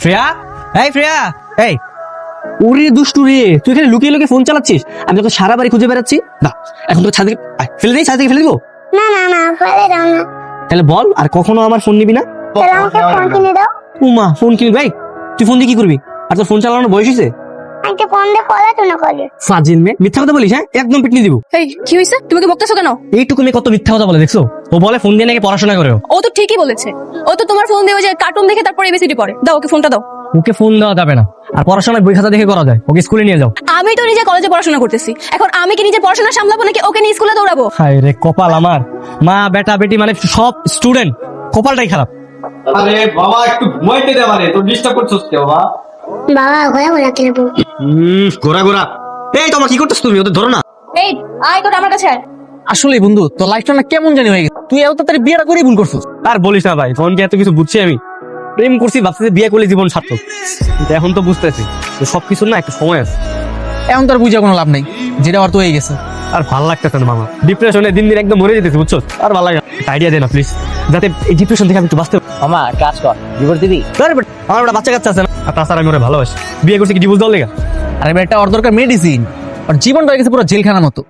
শ্রেয়া, এই শ্রেয়া, এই ওরে দুষ্টু রে, তুই এখানে লুকিয়ে লুকিয়ে ফোন চালাচ্ছিস। আমি তোকে সারা বাড়ি খুঁজে বেড়াচ্ছি। না এখন তোকে ছাদ থেকে ফেলে দিই, ছাদ থেকে ফেলে দিবো? না না না, ফেলে দাও না। তাহলে বল, আর কখনো আমার ফোন নিবি না? তাহলে আমাকে ফোন কিনে দাও। উমা, ফোন কিনবি? ভাই তুই ফোন দিয়ে কি করবি? আর তোর ফোন চালানোর বয়স হয়েছে? আমাকে ফোন দিয়ে পড়াশোনা করে। ফাজিল মেয়ে, মিথ্যা কথা বলিস। হ্যাঁ, একদম পিটনি দিব। এই কি হয়েছে? তুমি কি বকতেছো কেন? এইটুকু মেয়ে কত মিথ্যা কথা বলে দেখছো? ও বলে ফোন দিয়ে নাকি পড়াশোনা করে। ও তো ঠিকই বলেছে। ও তো তোমার ফোন দিয়ে ওই যে কার্টুন দেখে তারপর এবিসিডি পড়ে। দাও ওকে ফোনটা দাও। ওকে ফোন দেওয়া যাবে না, আর পড়াশোনায় বই খাতা দেখে করা যায়। ওকে স্কুলে নিয়ে যাও। আমি তো নিজে কলেজে পড়াশোনা করতেছি, এখন আমি কি নিজে পড়াশোনা সামলাবো নাকি ওকে নিয়ে স্কুলে দৌড়াবো? হায় রে কপাল আমার, মা বেটা বেটি মানে সব স্টুডেন্ট কপালটাই খারাপ। আরে বাবা একটু ঘুমাইতে দে, মানে তোর ডিস্টার্ব করছিস কে বাবা? বাবা ঘোরা ঘোরা খেলবো। গোরা গোরা। এই তোমার কি করতেছ তুমি? ওদের ধরো না। এই আয় তো আমার কাছে আয়। আসলে বন্ধু তোর লাইফটা না কেমন জানি হয়ে গেছে, তুই এত তাড়াতাড়ি বিয়েটা করে ভুল করছিস। আর বলিস না ভাই, ফোন কি এত কিছু বুঝছি আমি? প্রেম করছি ভাবছি যে বিয়ে করলে জীবন সার্থক, কিন্তু এখন তো বুঝতেছি যে সবকিছুর না একটা সময় আছে। এখন তোর বুঝে কোনো লাভ নেই, যেটা আর তো হয়ে গেছে। আর ভাল লাগতেছে না মামা, ডিপ্রেশনে দিন দিন একদম মরে যেতেছি বুঝছো। আর ভালো লাগে একটা আইডিয়া দে না প্লিজ, যাতে এই ডিপ্রেশন থেকে আমি একটু বাঁচতে পারি। মামা কাজ কর, ডিভোর্স দিবি। আরে বেটা, আমার একটা বাচ্চা কাচ্চা আছে না, আর তাছাড়া আমি ওরে ভালোবাসি। বিয়ে করছি কি ডিভোর্স দেওয়ার লেগা? আরে বেটা ওর দরকার মেডিসিন, ওর জীবনটা হয়ে গেছে পুরো জেলখানার মতো।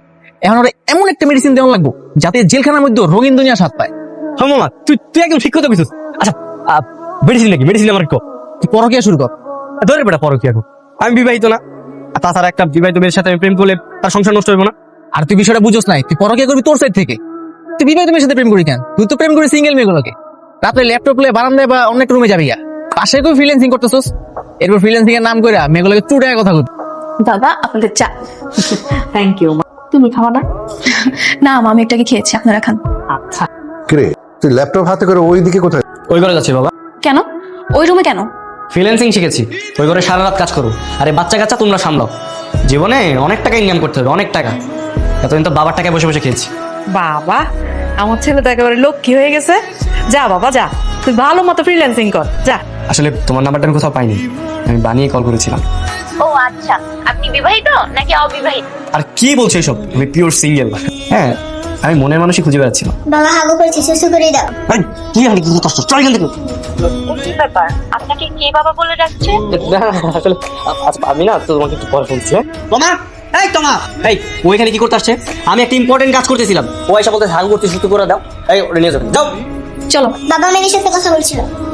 এখন ওরা এমন একটা মেডিসিন দেওয়া লাগবো যাতে জেলখানার মধ্যে রঙিন দুনিয়া স্বাদ পায়। হ্যাঁ মামা, তুই তুই একদম ঠিক কথা কইছিস। আচ্ছা মেডিসিন নাকি? মেডিসিন আমার কো তুই পরকিয়া শুরু কর। ধরে বেটা, পরো কি এখন? আমি বিবাহিত না, আর তাছাড়া একটা বিবাহিত মেয়ের সাথে আমি প্রেম করলে তার সংসার নষ্ট হইব না? আর তুই বিষয়টা বুঝোস নাই, তুই পরকিয়া করবি তোর সাইড থেকে। তুই বিবাহিত মেয়ের সাথে প্রেম করি কেন? তুই তো প্রেম করি সিঙ্গেল মেয়েগুলোকে। রাত্রে ল্যাপটপ নিয়ে বারান্দায় বা অন্য একটা রুমে যাবি গা, পাশে কেউ ফ্রিল্যান্সিং করতেছস, এরপর ফ্রিল্যান্সিং এর নাম কইরা মেয়েগুলোকে চুড়ে কথা কই। দাদা আপনাদের চা। Thank you. তুমি খাওয়া না? না মা, আমি একটাকে খেয়েছি, আপনারা খান। কিরে তুই ল্যাপটপ হাতে করে ওইদিকে কোথায়? ওই ঘরে যাচ্ছি বাবা। কেন? ওই রুমে কেন? ফ্রিল্যান্সিং শিখেছি, ওই ঘরে সারা রাত কাজ করো। আরে বাচ্চা কাচ্চা তোমরা সামলাও, জীবনে অনেক টাকা ইনকাম করতে হবে, অনেক টাকা। এতদিন তো বাবার টাকায় বসে বসে খেয়েছি। বাবা, আমার ছেলে তো একেবারে লক্ষ্মী হয়ে গেছে। যা বাবা যা, তুই ভালো মতো ফ্রিল্যান্সিং কর যা। আসলে তোমার নাম্বারটা আমি কোথাও পাইনি, আমি বানিয়ে কল করেছিলাম। ও আচ্ছা, আপনি বিবাহিত নাকি অবিবাহিত? আর কি বলছো এসব? আমি পিওর সিঙ্গেল। হ্যাঁ, আমি মনের মানুষই খুঁজে বেড়াচ্ছিলাম। বাবা হাগু করেছে, শুশু করে দাও। আরে, কি আর কি কষ্ট, চল এখান থেকে। কি ব্যাপার, আপনাকে কে বাবা বলে ডাকছে? আসলে আমি না তো তোমাকে একটু পরে বলছি। তোমা, এই তোমা, এই ও এখানে কি করতে আসছে? আমি একটা ইম্পর্টেন্ট কাজ করতেছিলাম, ও এসে বলতে হাগু করতে শুরু করে দাও। এই ওটা নিয়ে যাও, যাও। চলো। বাবা মেয়ের সাথে কথা বলছিল।